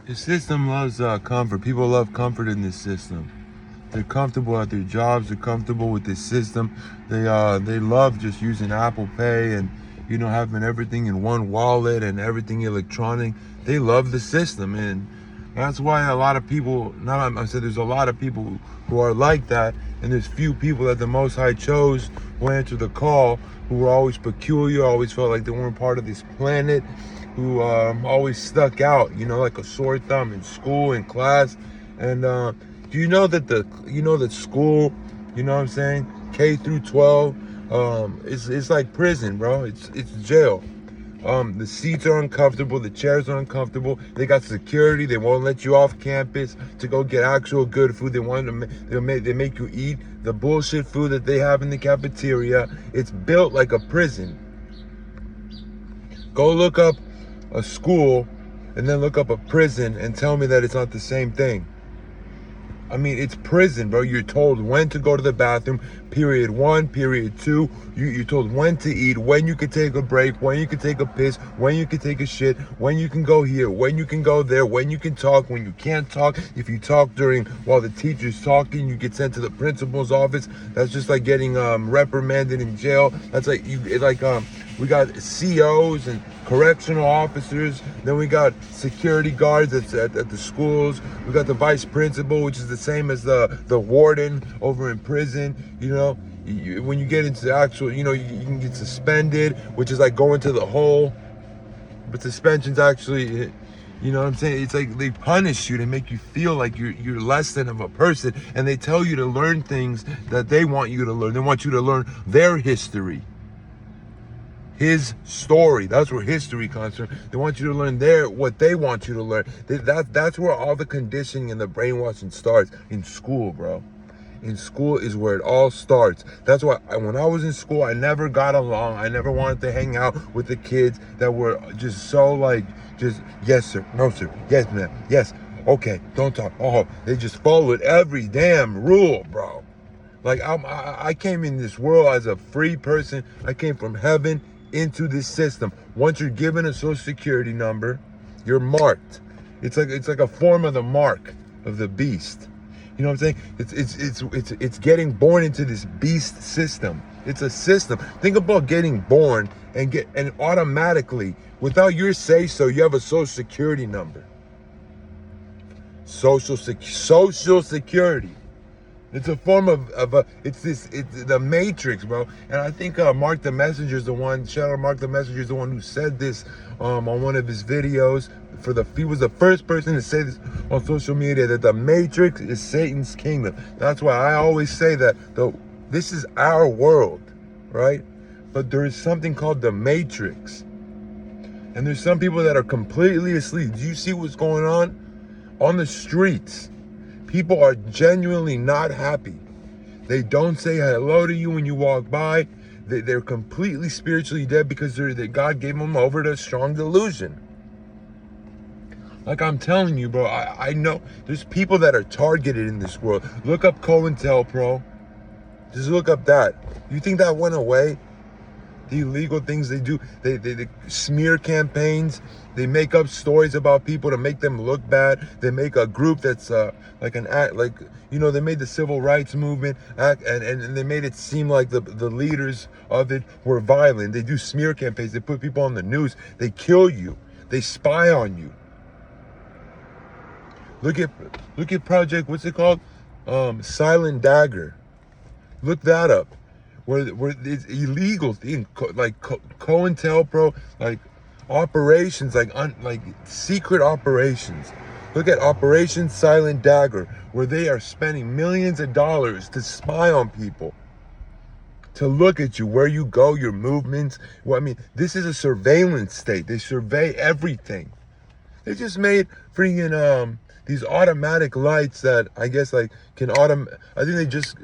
The system loves comfort. People love comfort in this system. They're comfortable at their jobs. They're comfortable with this system. They love just using Apple Pay and having everything in one wallet and everything electronic. They love the system, and that's why a lot of people. Now I said there's a lot of people who are like that, and there's few people that the Most High chose who answered the call, who were always peculiar, always felt like they weren't part of this planet, who always stuck out, like a sore thumb in school, in class. And do you know that that school, what I'm saying, K through 12, it's like prison, bro. It's jail. The seats are uncomfortable, the chairs are uncomfortable. They got security. They won't let you off campus to go get actual good food. They make you eat the bullshit food that they have in the cafeteria. It's built like a prison. Go look up a school and then look up a prison and tell me that it's not the same thing. I mean, it's prison, bro. You're told when to go to the bathroom, period 1, period 2. You're told when to eat, when you could take a break, when you could take a piss, when you could take a shit, when you can go here, when you can go there, when you can talk, when you can't talk. If you talk while the teacher's talking, you get sent to the principal's office. That's just like getting reprimanded in jail. That's like we got COs and correctional officers. Then we got security guards at the schools. We got the vice principal, which is the same as the warden over in prison. When you get into the actual, you can get suspended, which is like going to the hole. But suspension's actually, what I'm saying? It's like they punish you to make you feel like you're less than of a person, and they tell you to learn things that they want you to learn. They want you to learn their history. His story. That's where history comes from. They want you to learn what they want you to learn. That's where all the conditioning and the brainwashing starts, in school, bro. In school is where it all starts. That's why when I was in school, I never got along. I never wanted to hang out with the kids that were just so just yes sir, no sir, yes ma'am, yes, okay, don't talk. Oh, they just followed every damn rule, bro. Like I came in this world as a free person. I came from heaven into this system. Once you're given a social security number, you're marked. It's like a form of the mark of the beast. You know what I'm saying? It's getting born into this beast system. It's a system. Think about getting born and automatically, without your say so, you have a social security number. Social security. It's a form of it's the Matrix, bro. And I think Mark the Messenger is the one. Shout out Mark the Messenger is the one who said this on one of his videos. He was the first person to say this on social media, that the Matrix is Satan's kingdom. That's why I always say that this is our world, right? But there is something called the Matrix, and there's some people that are completely asleep. Do you see what's going on the streets? People are genuinely not happy. They don't say hello to you when you walk by. They're completely spiritually dead because God gave them over to a strong delusion. Like I'm telling you, bro, I know there's people that are targeted in this world. Look up COINTELPRO. Just look up that. You think that went away? The illegal things they do, they smear campaigns. They make up stories about people to make them look bad. They make a group that's they made the civil rights movement and they made it seem like the leaders of it were violent. They do smear campaigns. They put people on the news. They kill you. They spy on you. Look at Project, what's it called? Silent Dagger. Look that up. Where it's illegal thing, like COINTELPRO, like operations, like secret operations. Look at Operation Silent Dagger, where they are spending millions of dollars to spy on people, to look at you, where you go, your movements. Well, I mean, this is a surveillance state. They survey everything. They just made freaking these automatic lights that I guess I think they just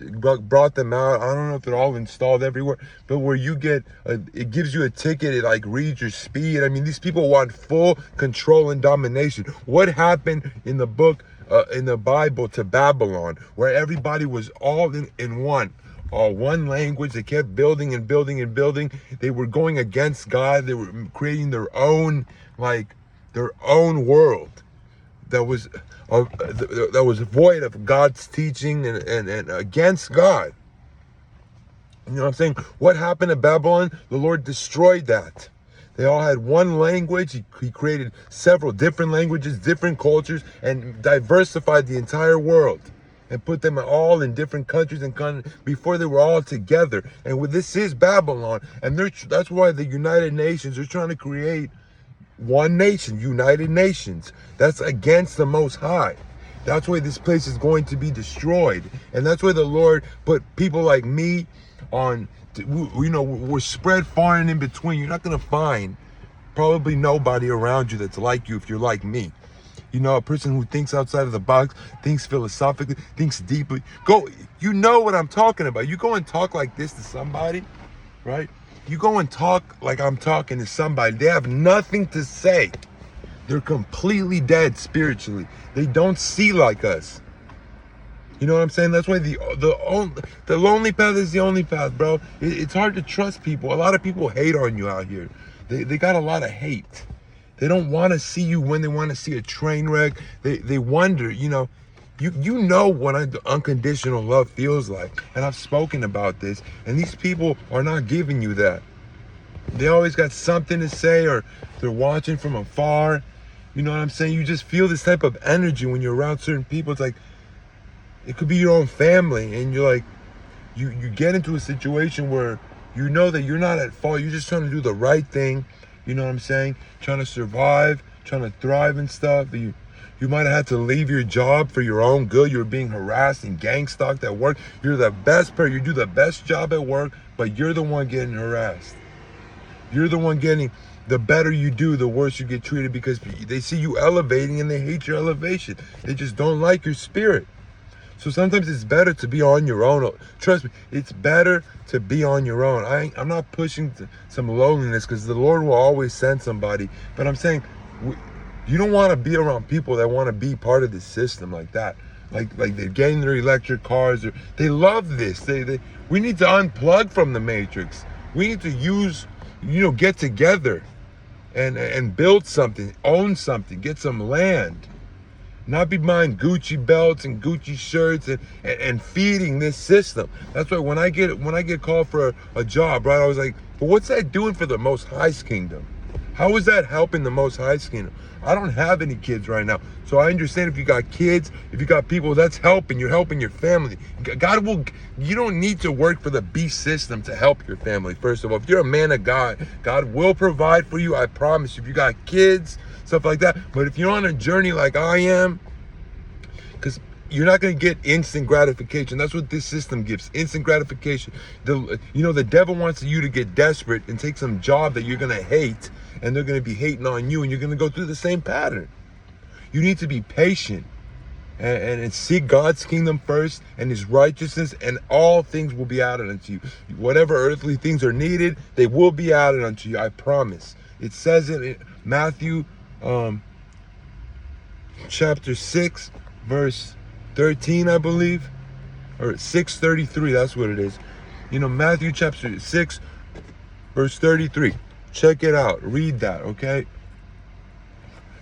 brought them out. I don't know if they're all installed everywhere, but where you get it gives you a ticket. It like reads your speed. I mean, these people want full control and domination. What happened in the book in the Bible to Babylon, where everybody was all in one? One language. They kept building and building and building. They were going against God. They were creating their own world. that was void of God's teaching and against God. You know what I'm saying? What happened to Babylon? The Lord destroyed that. They all had one language. He created several different languages, different cultures, and diversified the entire world and put them all in different countries and before they were all together. And this is Babylon, and that's why the United Nations are trying to create one nation, United Nations. That's against the Most High. That's why this place is going to be destroyed, and that's why the Lord put people like me on. We're spread far and in between. You're not going to find probably nobody around you that's like you if you're like me. A person who thinks outside of the box, thinks philosophically, thinks deeply. You know what I'm talking about. You go and talk like this to somebody, right? You go and talk like I'm talking to somebody. They have nothing to say. They're completely dead spiritually. They don't see like us. You know what I'm saying? That's why the lonely path is the only path, bro. It's hard to trust people. A lot of people hate on you out here. They got a lot of hate. They don't want to see you when they want to see a train wreck. They wonder, you know what unconditional love feels like. And I've spoken about this. And these people are not giving you that. They always got something to say, or they're watching from afar. You know what I'm saying? You just feel this type of energy when you're around certain people. It's like, it could be your own family, and you're like, you get into a situation where you know that you're not at fault. You're just trying to do the right thing. You know what I'm saying? Trying to survive, trying to thrive and stuff. You might have had to leave your job for your own good. You're being harassed and gang-stalked at work. You're the best person. You do the best job at work, but you're the one getting harassed. You're the one getting, the better you do, the worse you get treated, because they see you elevating and they hate your elevation. They just don't like your spirit. So sometimes it's better to be on your own. Trust me, it's better to be on your own. I'm not pushing some loneliness, because the Lord will always send somebody. But I'm saying, you don't want to be around people that want to be part of the system like that. Like they're getting their electric cars. They love this. We need to unplug from the matrix. We need to get together and build something, own something, get some land. Not be buying Gucci belts and Gucci shirts and feeding this system. That's why when I get called for a job, right, I was like, but what's that doing for the Most High's kingdom? How is that helping the Most High's kingdom? I don't have any kids right now. So I understand if you got kids, if you got people, that's helping. You're helping your family. You don't need to work for the beast system to help your family, first of all. If you're a man of God, God will provide for you, I promise. If you got kids, stuff like that. But if you're on a journey like I am, because you're not going to get instant gratification. That's what this system gives, instant gratification. The devil wants you to get desperate and take some job that you're going to hate, and they're going to be hating on you, and you're going to go through the same pattern. You need to be patient and seek God's kingdom first and his righteousness, and all things will be added unto you. Whatever earthly things are needed, they will be added unto you, I promise. It says it in Matthew chapter 6, verse 13, I believe, or 6:33, that's what it is. Matthew chapter 6, verse 33. Check it out. Read that, okay?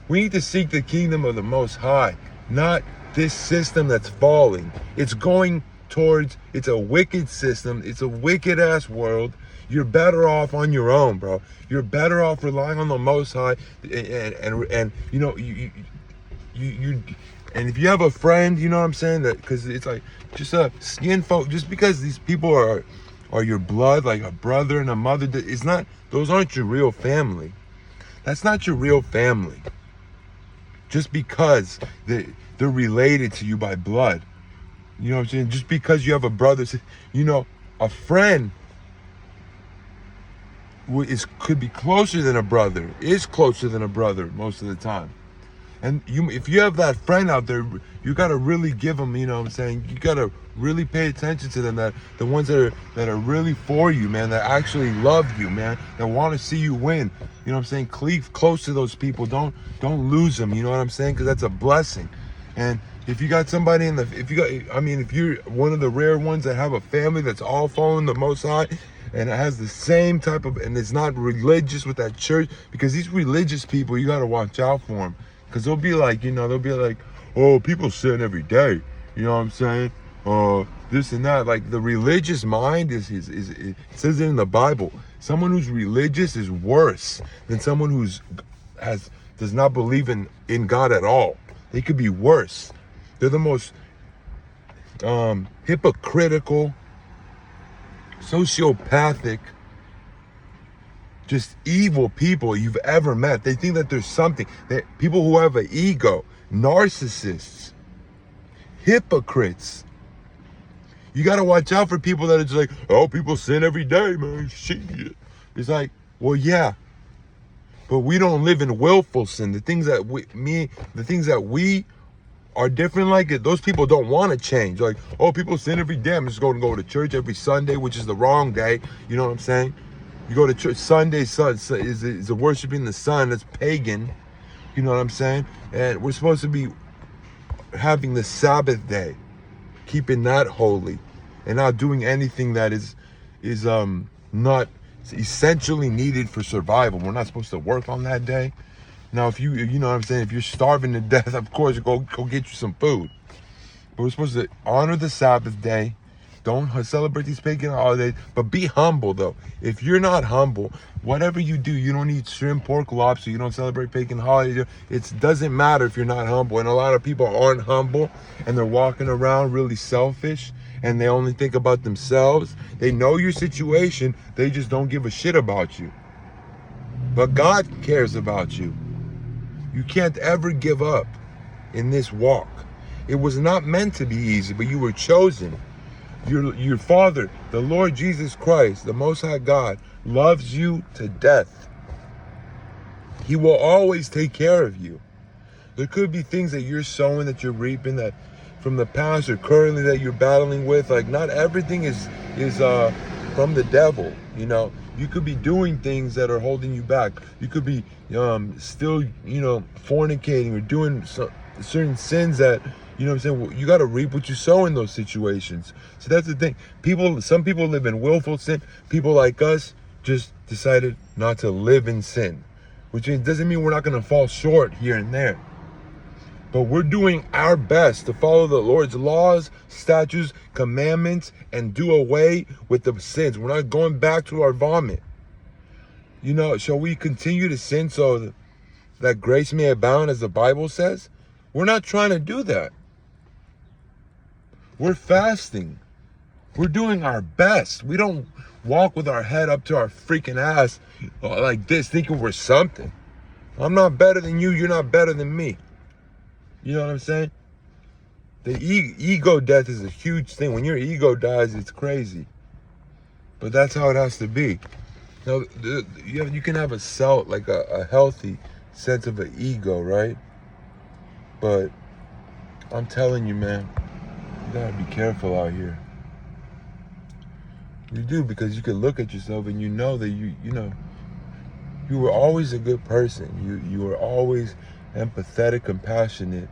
We need to seek the kingdom of the Most High, not this system that's falling. It's a wicked system. It's a wicked ass world. You're better off on your own, bro. You're better off relying on the Most High, and and if you have a friend, you know what I'm saying, that, because it's like just a skin folk, just because these people are your blood, like a brother and a mother, those aren't your real family. That's not your real family. Just because they're related to you by blood. You know what I'm saying? Just because you have a brother, a friend could be closer than a brother, is closer than a brother most of the time. And if you have that friend out there, you got to really give them, you know what I'm saying? You got to really pay attention to them, the ones that are really for you, man, that actually love you, man, that want to see you win. You know what I'm saying? Cleave close to those people. Don't lose them, you know what I'm saying? Because that's a blessing. And if you got somebody if you're one of the rare ones that have a family that's all following the Most High, and it has the same type of, and it's not religious with that church, because these religious people, you got to watch out for them. Because they'll be like, oh, people sin every day. You know what I'm saying? This and that. Like, the religious mind is it says it in the Bible. Someone who's religious is worse than someone does not believe in God at all. They could be worse. They're the most hypocritical, sociopathic, just evil people you've ever met. They think that there's something. That people who have an ego, narcissists, hypocrites. You got to watch out for people that are just like, oh, people sin every day, man. Shit. It's like, well, yeah, but we don't live in willful sin. The things that we are different like it. Those people don't want to change. Like, oh, people sin every day. I'm just going to go to church every Sunday, which is the wrong day. You know what I'm saying? You go to church Sunday, is worshiping the sun. That's pagan. You know what I'm saying? And we're supposed to be having the Sabbath day, keeping that holy, and not doing anything that is not essentially needed for survival. We're not supposed to work on that day. Now, if you know what I'm saying, if you're starving to death, of course, go get you some food. But we're supposed to honor the Sabbath day. Don't celebrate these pagan holidays, but be humble, though. If you're not humble, whatever you do, you don't eat shrimp, pork, lobster, you don't celebrate pagan holidays, it doesn't matter if you're not humble. And a lot of people aren't humble, and they're walking around really selfish, and they only think about themselves. They know your situation, they just don't give a shit about you. But God cares about you. You can't ever give up in this walk. It was not meant to be easy, but you were chosen. Your Father, the Lord Jesus Christ, the Most High God, loves you to death. He will always take care of you. There could be things that you're sowing, that you're reaping, that from the past or currently that you're battling with. Like, not everything is from the devil. You know, you could be doing things that are holding you back. You could be still, fornicating or doing certain sins that, you know what I'm saying? Well, you got to reap what you sow in those situations. So that's the thing. Some people live in willful sin. People like us just decided not to live in sin, which doesn't mean we're not going to fall short here and there. But we're doing our best to follow the Lord's laws, statutes, commandments, and do away with the sins. We're not going back to our vomit. Shall we continue to sin so that grace may abound, as the Bible says? We're not trying to do that. We're fasting. We're doing our best. We don't walk with our head up to our freaking ass like this, thinking we're something. I'm not better than you. You're not better than me. You know what I'm saying? The ego death is a huge thing. When your ego dies, it's crazy. But that's how it has to be. Now, you can have a healthy sense of an ego, right? But I'm telling you, man, you gotta be careful out here. You do, because you can look at yourself and you know that you were always a good person. You were always empathetic, compassionate,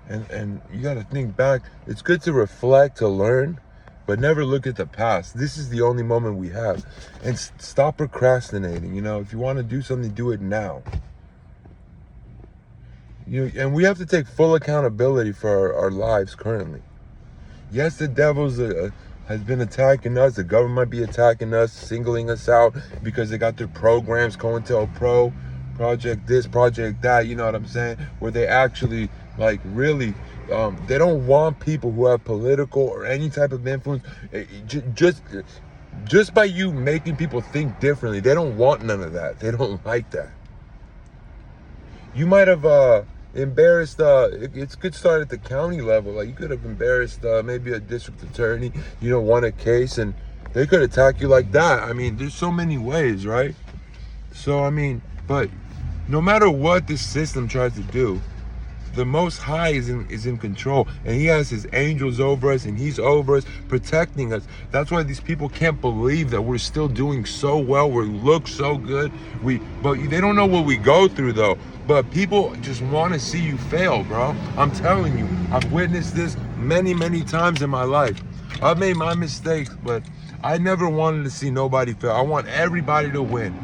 and you got to think back. It's good to reflect, to learn, but never look at the past. This is the only moment we have, and stop procrastinating. If you want to do something, do it now. And we have to take full accountability for our lives currently. Yes, the devil's has been attacking us. The government might be attacking us, singling us out because they got their programs, COINTELPRO, Project this, Project that, you know what I'm saying? Where they actually, really, they don't want people who have political or any type of influence. Just by you making people think differently, they don't want none of that. They don't like that. You might have embarrassed, it could start at the county level. Like, you could have embarrassed maybe a district attorney, won a case, and they could attack you like that. I mean, there's so many ways, right? So, but no matter what this system tries to do, the Most High is in control, and He has His angels over us, and He's over us, protecting us. That's why these people can't believe that we're still doing so well. We look so good. But they don't know what we go through, though. But people just want to see you fail, bro. I'm telling you, I've witnessed this many, many times in my life. I've made my mistakes, but I never wanted to see nobody fail. I want everybody to win.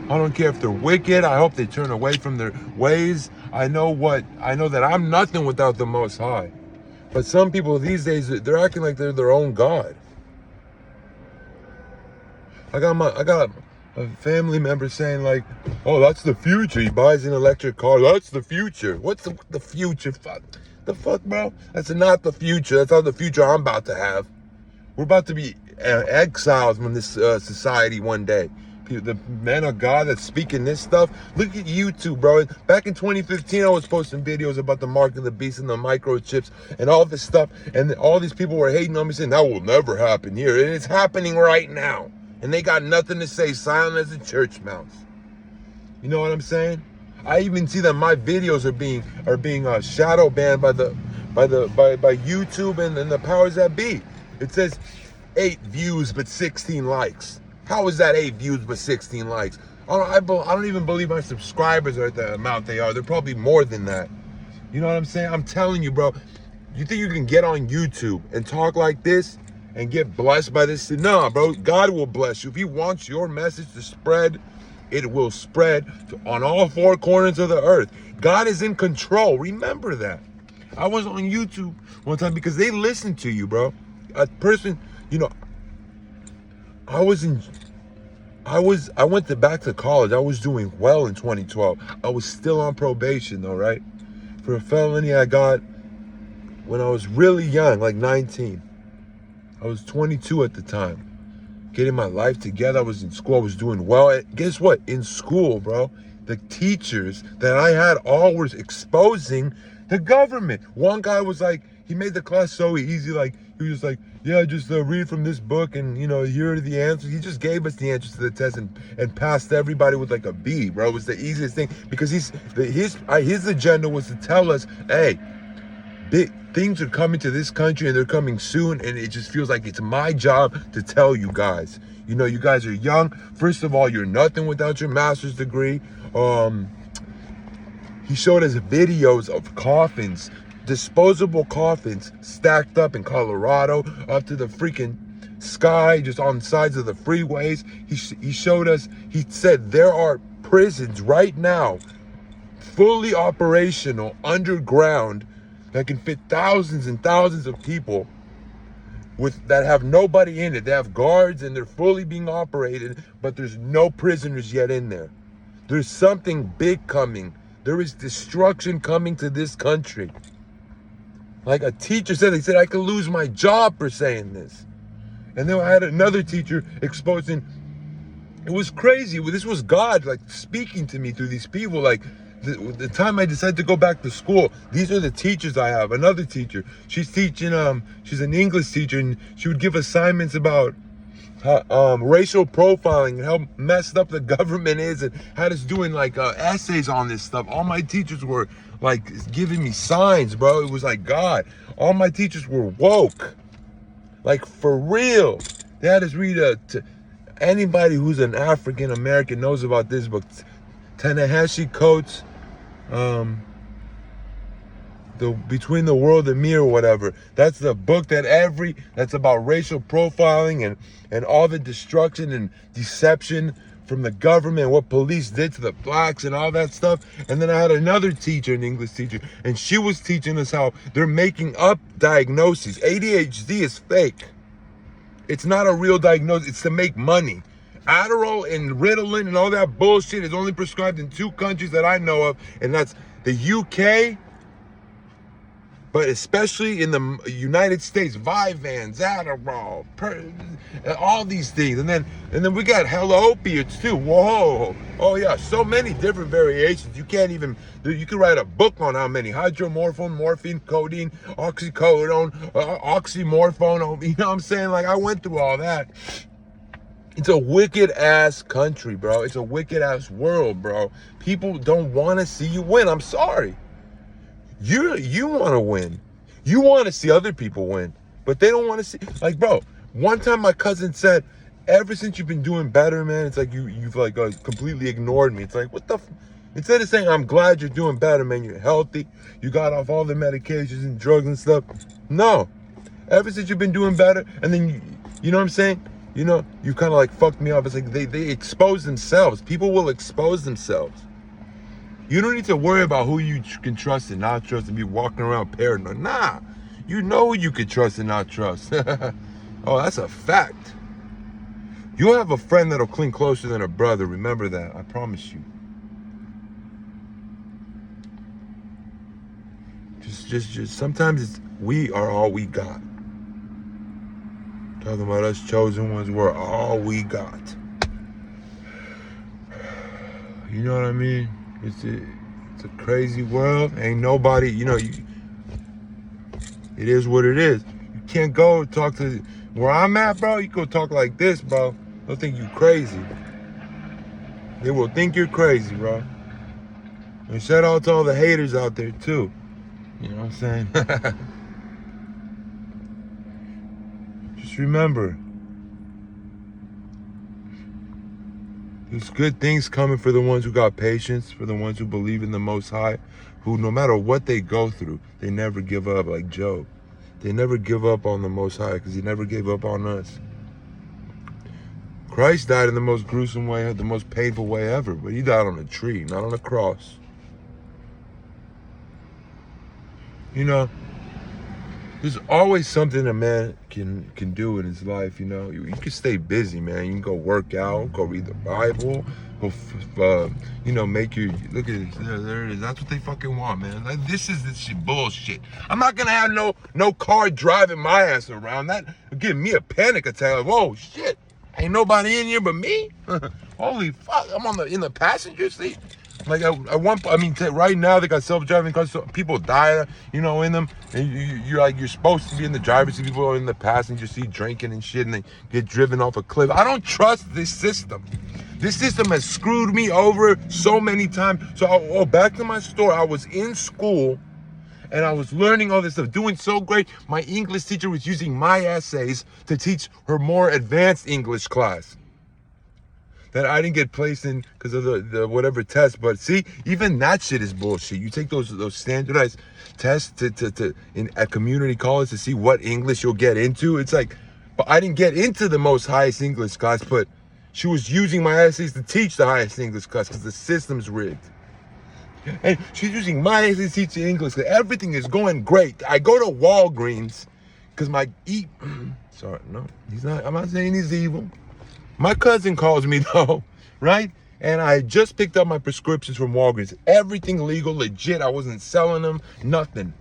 I don't care if they're wicked. I hope they turn away from their ways. I know that I'm nothing without the Most High. But some people these days, they're acting like they're their own God. I got a family member saying like, oh, that's the future. He buys an electric car. That's the future. What's the future? The fuck, bro? That's not the future. That's not the future I'm about to have. We're about to be exiled from this society one day. The man of God that's speaking this stuff. Look at YouTube, bro. Back in 2015, I was posting videos about the mark of the beast and the microchips and all this stuff. And all these people were hating on me, saying that will never happen here. And it's happening right now. And they got nothing to say, silent as a church mouse. You know what I'm saying? I even see that my videos are being shadow banned by YouTube and the powers that be. It says 8 views but 16 likes. How is that 8 views but 16 likes? I don't even believe my subscribers are at the amount they are. They're probably more than that. You know what I'm saying? I'm telling you, bro. You think you can get on YouTube and talk like this and get blessed by this? No, bro. God will bless you. If he wants your message to spread, it will spread on all 4 corners of the earth. God is in control. Remember that. I was on YouTube one time because they listen to you, bro. A person, I went back to college. I was doing well in 2012. I was still on probation though, right? For a felony I got when I was really young, like 19. I was 22 at the time. Getting my life together. I was in school. I was doing well. And guess what? In school, bro, the teachers that I had all was exposing the government. One guy was like, he made the class so easy. Like, he was like, yeah, just read from this book and, here are the answers. He just gave us the answers to the test and passed everybody with like a B, bro. It was the easiest thing because his agenda was to tell us, hey, big things are coming to this country and they're coming soon, and it just feels like it's my job to tell you guys. You guys are young. First of all, you're nothing without your master's degree. He showed us videos of coffins, disposable coffins stacked up in Colorado up to the freaking sky, just on the sides of the freeways. He showed us, he said there are prisons right now, fully operational, underground, that can fit thousands and thousands of people that have nobody in it. They have guards and they're fully being operated, but there's no prisoners yet in there. There's something big coming. There is destruction coming to this country. Like a teacher said, he said, I could lose my job for saying this. And then I had another teacher exposing, it was crazy. This was God like speaking to me through these people. Like the time I decided to go back to school, these are the teachers I have. Another teacher, she's teaching, she's an English teacher, and she would give assignments about racial profiling and how messed up the government is, and had us doing like essays on this stuff. All my teachers were like giving me signs, bro. It was like God. All my teachers were woke, like for real. They had us read anybody who's an African American knows about this book, Ta-Nehisi Coates, the Between the World and Me or whatever. That's the book that's about racial profiling and all the destruction and deception from the government, what police did to the blacks and all that stuff. And then I had another teacher, an English teacher, and she was teaching us how they're making up diagnoses. ADHD is fake. It's not a real diagnosis. It's to make money. Adderall and Ritalin and all that bullshit is only prescribed in 2 countries that I know of, and that's the UK, but especially in the United States, Vyvanse, Adderall, all these things. And then we got hella opiates too. Whoa. Oh yeah, so many different variations. You can write a book on how many: hydromorphone, morphine, codeine, oxycodone, oxymorphone. You know what I'm saying? Like, I went through all that. It's a wicked ass country, bro. It's a wicked ass world, bro. People don't want to see you win. I'm sorry. You want to win. You want to see other people win, but they don't want to see. Like, bro, one time my cousin said, ever since you've been doing better, man, it's like you've like completely ignored me. It's like, what the instead of saying, I'm glad you're doing better, man, you're healthy, you got off all the medications and drugs and stuff. No. Ever since you've been doing better, and then you know what I'm saying? you know, you kind of like fucked me up. It's like they expose themselves. People will expose themselves. You don't need to worry about who you can trust and not trust and be walking around paranoid. Nah, you know who you can trust and not trust. Oh, that's a fact. You'll have a friend that'll cling closer than a brother. Remember that. I promise you. Just sometimes we are all we got. Talking about us chosen ones, we're all we got. You know what I mean? It's a crazy world. Ain't nobody, you know, it is what it is. You can't go talk to where I'm at, bro. You go talk like this, bro. They'll think you crazy. They will think you're crazy, bro. And shout out to all the haters out there too. You know what I'm saying? Just remember, there's good things coming for the ones who got patience, for the ones who believe in the Most High, who no matter what they go through, they never give up, like Job. They never give up on the Most High because he never gave up on us. Christ died in the most gruesome way, the most painful way ever, but he died on a tree, not on a cross. You know, there's always something a man can do in his life, you know. You can stay busy, man. You can go work out, go read the Bible, go, you know, make your, look at this, there it is. That's what they fucking want, man. Like, this shit bullshit. I'm not gonna have no car driving my ass around. That would give me a panic attack. Like, whoa, shit. Ain't nobody in here but me? Holy fuck, I'm in the passenger seat. Like right now they got self-driving cars, so people die, you know, in them, and you're supposed to be in the driver's seat, people are in the passenger seat drinking and shit, and they get driven off a cliff. I don't trust this system. This system has screwed me over so many times. So back to my story. I was in school and I was learning all this stuff, doing so great. My English teacher was using my essays to teach her more advanced English class that I didn't get placed in because of the whatever test. But see, even that shit is bullshit. You take those standardized tests at community college to see what English you'll get into. It's like, but I didn't get into the most highest English class, but she was using my essays to teach the highest English class because the system's rigged. And she's using my essays to teach the English class. Everything is going great. I go to Walgreens because sorry, no, he's not. I'm not saying he's evil. My cousin calls me though, right? And I just picked up my prescriptions from Walgreens. Everything legal, legit. I wasn't selling them, nothing.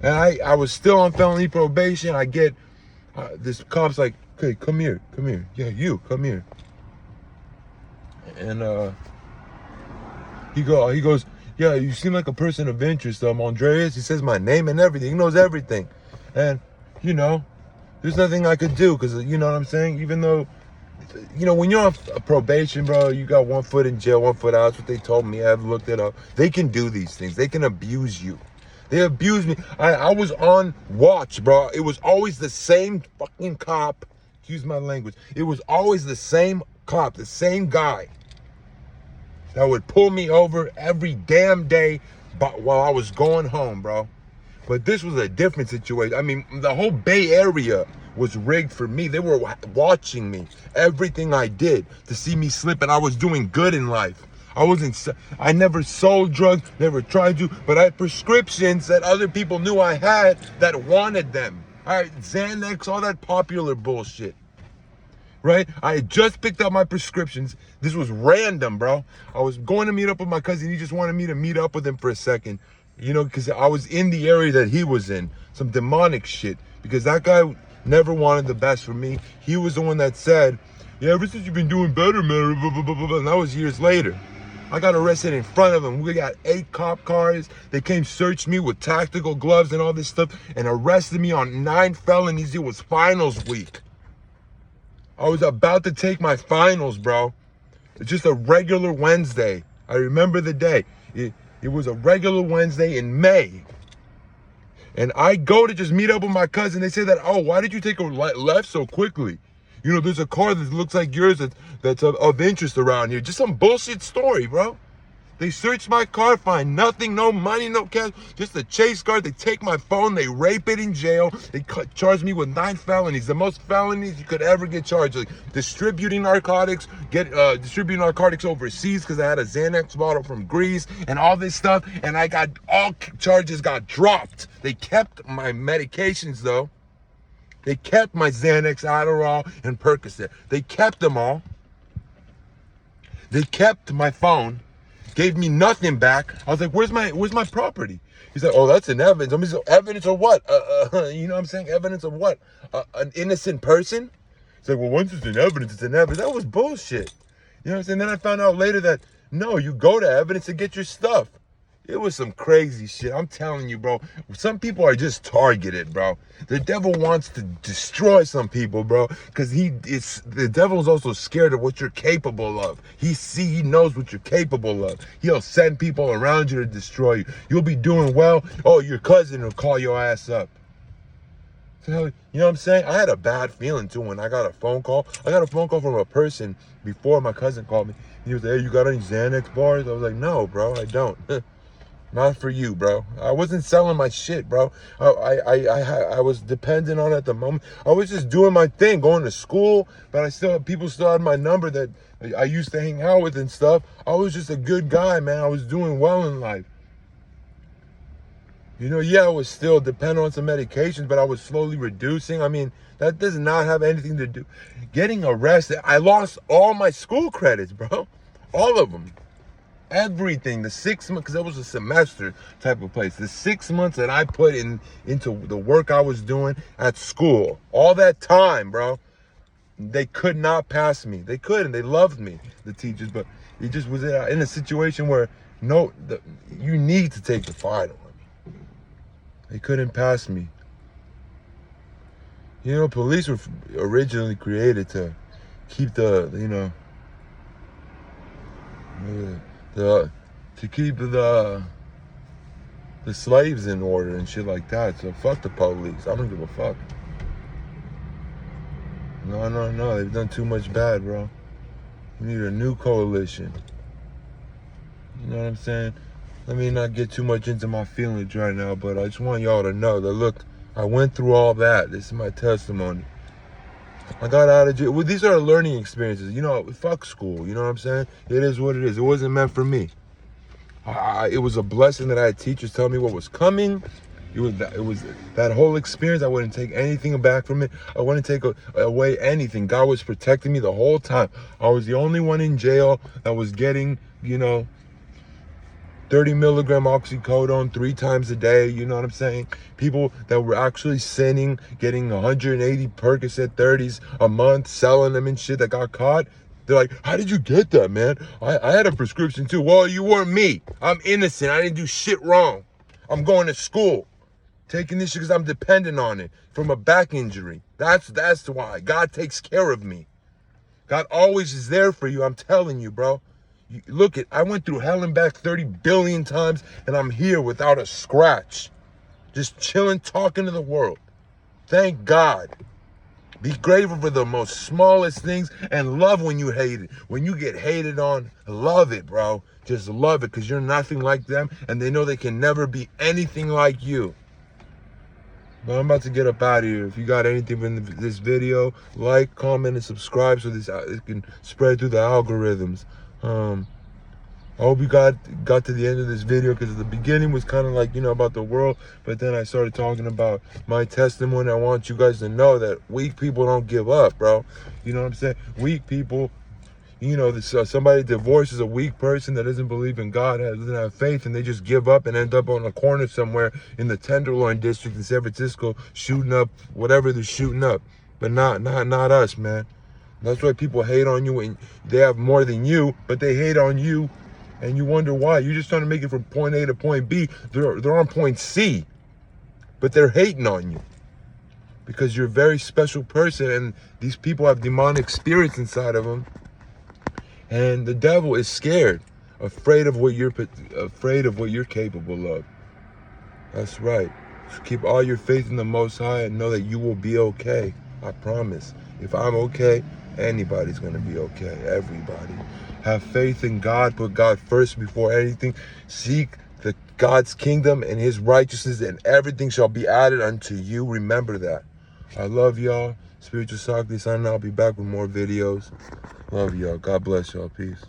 And I was still on felony probation. I get this cop's like, okay, come here. Yeah, you, come here. And he goes, yeah, you seem like a person of interest, Andreas. He says my name and everything. He knows everything. And, you know, there's nothing I could do because, you know what I'm saying? Even though, you know, when you're on probation, bro, you got 1 foot in jail, 1 foot out. That's what they told me. I've looked it up. They can do these things. They can abuse you. They abused me. I was on watch, bro. It was always the same fucking cop. Excuse my language. It was always the same cop, the same guy that would pull me over every damn day while I was going home, bro. But this was a different situation. I mean, the whole Bay Area was rigged for me. They were watching me, everything I did to see me slip, and I was doing good in life. I never sold drugs, never tried to, but I had prescriptions that other people knew I had that wanted them. All right, Xanax, all that popular bullshit. Right? I had just picked up my prescriptions. This was random, bro. I was going to meet up with my cousin. He just wanted me to meet up with him for a second. You know, because I was in the area that he was in. Some demonic shit. Because that guy never wanted the best for me. He was the one that said, yeah, ever since you've been doing better, man, blah, blah, blah, blah. And that was years later. I got arrested in front of him. We got 8 cop cars. They came search me with tactical gloves and all this stuff and arrested me on 9 felonies. It was finals week. I was about to take my finals, bro. It's just a regular Wednesday. I remember the day. It was a regular Wednesday in May. And I go to just meet up with my cousin. They say that, oh, why did you take a left so quickly? You know, there's a car that looks like yours that's of interest around here. Just some bullshit story, bro. They search my car, find nothing, no money, no cash, just a chase car. They take my phone, they rape it in jail. They charge me with 9 felonies, the most felonies you could ever get charged. Like distributing narcotics, distributing narcotics overseas because I had a Xanax bottle from Greece and all this stuff. And I got, all charges got dropped. They kept my medications though. They kept my Xanax, Adderall, and Percocet. They kept them all. They kept my phone. Gave me nothing back. I was like, where's my property? He's like, oh, that's an evidence. I mean, so evidence of what? You know what I'm saying? Evidence of what? An innocent person? He's like, well, once it's an evidence, it's an evidence. That was bullshit. You know what I'm saying? Then I found out later that, no, you go to evidence to get your stuff. It was some crazy shit. I'm telling you, bro. Some people are just targeted, bro. The devil wants to destroy some people, bro. Because the devil is also scared of what you're capable of. He knows what you're capable of. He'll send people around you to destroy you. You'll be doing well. Oh, your cousin will call your ass up. You know what I'm saying? I had a bad feeling too when I got a phone call. I got a phone call from a person before my cousin called me. He was like, hey, you got any Xanax bars? I was like, no, bro, I don't. Not for you, bro. I wasn't selling my shit, bro. I was dependent on it at the moment. I was just doing my thing, going to school, but people still had my number that I used to hang out with and stuff. I was just a good guy, man. I was doing well in life. You know, yeah, I was still dependent on some medications, but I was slowly reducing. I mean, that does not have anything to do. Getting arrested, I lost all my school credits, bro. All of them. Everything. The 6 months, because it was a semester type of place. The 6 months that I put into the work I was doing at school, all that time, bro, they could not pass me. They couldn't. They loved me, the teachers, but it just was in a situation where you need to take the final. They couldn't pass me. You know, police were originally created to keep to keep the slaves in order and shit like that. So fuck the police. I don't give a fuck. No. They've done too much bad, bro. We need a new coalition. You know what I'm saying? Let me not get too much into my feelings right now, but I just want y'all to know that, look, I went through all that. This is my testimony. I got out of jail. Well, these are learning experiences. You know, fuck school. You know what I'm saying? It is what it is. It wasn't meant for me. It was a blessing that I had teachers tell me what was coming. It was that whole experience. I wouldn't take anything back from it. I wouldn't take away anything. God was protecting me the whole time. I was the only one in jail that was getting, 30 milligram oxycodone 3 times a day, you know what I'm saying? People that were actually sinning, getting 180 Percocet 30s a month, selling them and shit that got caught. They're like, how did you get that, man? I had a prescription too. Well, you weren't me. I'm innocent. I didn't do shit wrong. I'm going to school. Taking this shit because I'm dependent on it from a back injury. That's why. God takes care of me. God always is there for you. I'm telling you, bro. Look, I went through hell and back 30 billion times, and I'm here without a scratch. Just chilling, talking to the world. Thank God. Be grateful for the most smallest things and love when you hate it. When you get hated on, love it, bro. Just love it, because you're nothing like them, and they know they can never be anything like you. But I'm about to get up out of here. If you got anything from this video, like, comment, and subscribe so it can spread through the algorithms. I hope you got to the end of this video, because the beginning was kind of like, about the world, but then I started talking about my testimony. I want you guys to know that weak people don't give up, bro. You know what I'm saying? Weak people, somebody divorces a weak person that doesn't believe in God, doesn't have faith, and they just give up and end up on a corner somewhere in the Tenderloin district in San Francisco shooting up whatever they're shooting up. But not us, man. That's why people hate on you, and they have more than you, but they hate on you, and you wonder why. You're just trying to make it from point A to point B. They're on point C, but they're hating on you because you're a very special person, and these people have demonic spirits inside of them, and the devil is scared, afraid of what you're capable of. That's right. So keep all your faith in the Most High and know that you will be okay. I promise. If I'm okay, anybody's gonna be okay. Everybody. Have faith in God. Put God first before anything. Seek God's kingdom and his righteousness, and everything shall be added unto you. Remember that. I love y'all. Spiritual Socrates. I'll be back with more videos. Love y'all. God bless y'all. Peace.